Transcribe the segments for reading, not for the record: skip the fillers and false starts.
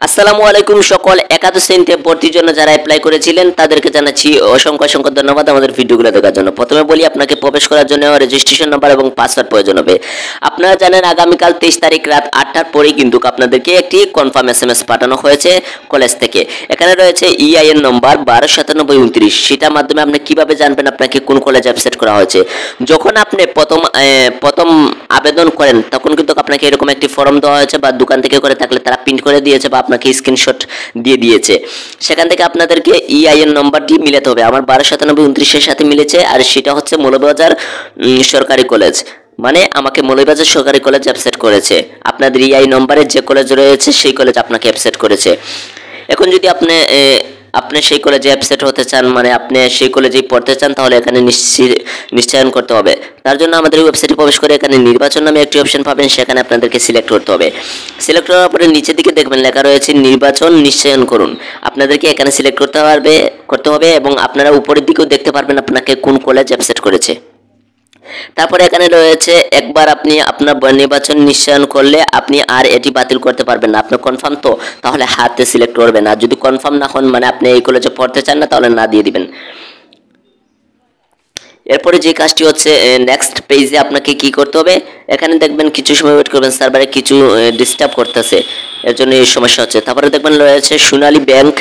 আসসালামু আলাইকুম সকল একাদশ শ্রেণীতে ভর্তির জন্য যারা অ্যাপ্লাই করেছিলেন তাদেরকে জানাচ্ছি অসংখ্য ধন্যবাদ আমাদের ভিডিওগুলো দেখার জন্য। প্রথমে বলি আপনাকে প্রবেশ করার জন্য রেজিস্ট্রেশন নাম্বার এবং পাসওয়ার্ড প্রয়োজন হবে। আপনারা জানেন আগামীকাল 23 তারিখ রাত 8টার পরেই কিন্তু আপনাদেরকে একটি কনফার্ম এসএমএস পাঠানো হয়েছে কলেজ থেকে। এখানে রয়েছে ইআইএন নম্বর 129729, সেটার মাধ্যমে আপনি কিভাবে জানবেন আপনাকে কোন কলেজে অ্যাপসেট করা হয়েছে। যখন আপনি প্রথম আবেদন করেন তখন কিন্তু আপনাকে এরকম একটি ফর্ম দেওয়া হয়েছে, বা দোকান থেকে করে থাকলে তারা প্রিন্ট করে দিয়েছে বা আপনাকে স্ক্রিনশট দিয়ে দিয়েছে। সেখান থেকে আপনাদেরকে ইআইএন নম্বরটি মিলাতে হবে। আমার 129729 এর সাথে মিলেছে, আর সেটা হচ্ছে মৌলভীবাজার সরকারি কলেজ, মানে আমাকে মৌলভীবাজার সরকারি কলেজ অ্যাপসেট করেছে। আপনাদের ইআই নম্বরে যে কলেজ রয়েছে সেই কলেজ আপনাকে অ্যাপসেট করেছে। এখন যদি আপনি সেই কলেজে অ্যাপসেট হতে চান, মানে আপনি সেই কলেজেই পড়তে চান, তাহলে এখানে নিশ্চয়ন করতে হবে। তার জন্য আমাদের ওয়েবসাইটে প্রবেশ করে এখানে নির্বাচন নামে একটি অপশন পাবেন, সেখানে আপনাদেরকে সিলেক্ট করতে হবে। সিলেক্ট করার পরে নিচের দিকে দেখবেন লেখা রয়েছে নির্বাচন নিশ্চয়ন করুন। আপনাদেরকে এখানে সিলেক্ট করতে হবে এবং আপনারা উপরের দিকেও দেখতে পারবেন আপনাকে কোন কলেজ অ্যাপসেট করেছে। তারপরে এখানে রয়েছে একবার আপনি আপনার নির্বাচন নিশ্চয়ন করলে আপনি আর এটি বাতিল করতে পারবেন না। আপনি কনফার্ম তো, তাহলে হাতে সিলেক্ট করবেন। আর যদি কনফার্ম না হন, মানে আপনি এই কলেজে পড়তে চান না, তাহলে না দিয়ে দিবেন। এরপরে যে কাজটি হচ্ছে নেক্সট পেজে আপনাকে কি করতে হবে, এখানে দেখবেন কিছু সময় ওয়েট করবেন, সার্ভারে কিছু ডিস্টার্ব করতেছে, এর জন্য এই সমস্যা হচ্ছে। তারপরে দেখবেন রয়েছে সোনালী ব্যাংক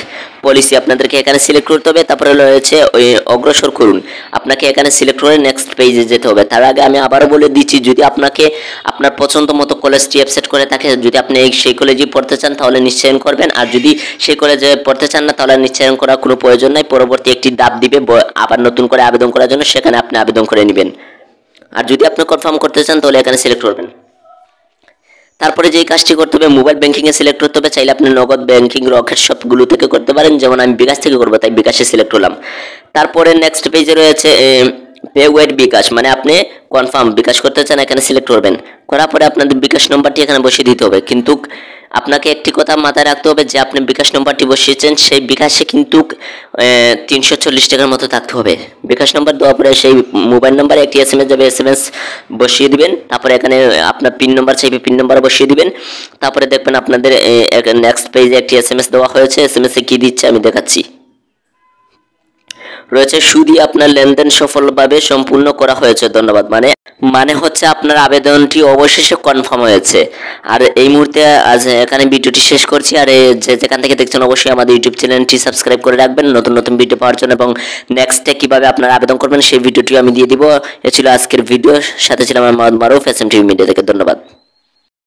পলিসি, আপনাদেরকে এখানে সিলেক্ট করতে হবে। তারপরে রয়েছে অগ্রসর করুন, আপনাকে এখানে সিলেক্ট করে নেক্সট পেজে যেতে হবে। তার আগে আমি আবারও বলে দিচ্ছি, যদি আপনাকে আপনার পছন্দ মতো কলেজটি অ্যাপসেট করে থাকে, যদি আপনি সেই কলেজে পড়তে চান তাহলে নিশ্চয়ন করবেন, আর যদি সেই কলেজে পড়তে চান না তাহলে নিশ্চয়ন করার কোনো প্রয়োজন নাই। পরবর্তী একটি ধাপ দিবে আবার নতুন করে আবেদন করার জন্য, সেখানে আপনি আবেদন করে নেবেন। আর যদি আপনি কনফার্ম করতে চান তাহলে এখানে সিলেক্ট করবেন। তারপরে যেই কাজটি করতে হবে, মোবাইল ব্যাংকিংয়ে সিলেক্ট করতে হবে। চাইলে আপনি নগদ ব্যাংকিং রকেট সবগুলো থেকে করতে পারেন, যেমন আমি বিকাশ থেকে করবো তাই বিকাশে সিলেক্ট করলাম। তারপরে নেক্সট পেজে রয়েছে পে ওয়েট বিকাশ, মানে আপনি কনফার্ম বিকাশ করতে চান, এখানে সিলেক্ট করবেন। করার পরে আপনাদের বিকাশ নম্বরটি এখানে বসিয়ে দিতে হবে। কিন্তু আপনাকে একটি কথা মাথায় রাখতে হবে যে আপনি বিকাশ নম্বরটি বসিয়েছেন সেই বিকাশে কিন্তু 340 টাকার মতো থাকতে হবে। বিকাশ নম্বর দেওয়ার পরে সেই মোবাইল নম্বরে একটি এসএমএস যাবে, এসএমএস বসিয়ে দিবেন। তারপরে এখানে আপনার পিন নম্বর চাইবে, পিন নম্বর বসিয়ে দিবেন। তারপরে দেখবেন আপনাদের নেক্সট পেজে একটি এসএমএস দেওয়া হয়েছে। এসএমএসে কি দিচ্ছে আমি দেখাচ্ছি। রয়েছে শুধু আপনার লেনদেন সফলভাবে সম্পূর্ণ করা হয়েছে, ধন্যবাদ। মানে হচ্ছে আপনার আবেদনটি অবশেষে কনফার্ম হয়েছে। আর এই মুহূর্তে আজ এখানে ভিডিওটি শেষ করছি। আর যেখান থেকে দেখছেন অবশ্যই আমাদের ইউটিউব চ্যানেলটি সাবস্ক্রাইব করে রাখবেন নতুন ভিডিও পাওয়ার জন্য, এবং নেক্সটে কিভাবে আপনারা আবেদন করবেন সেই ভিডিওটি আমি দিয়ে দিব। এ ছিল আজকের ভিডিও, সাথে ছিলাম আমি মোহাম্মদ মারুফ, এসএম টিভি মিডিয়া থেকে। ধন্যবাদ।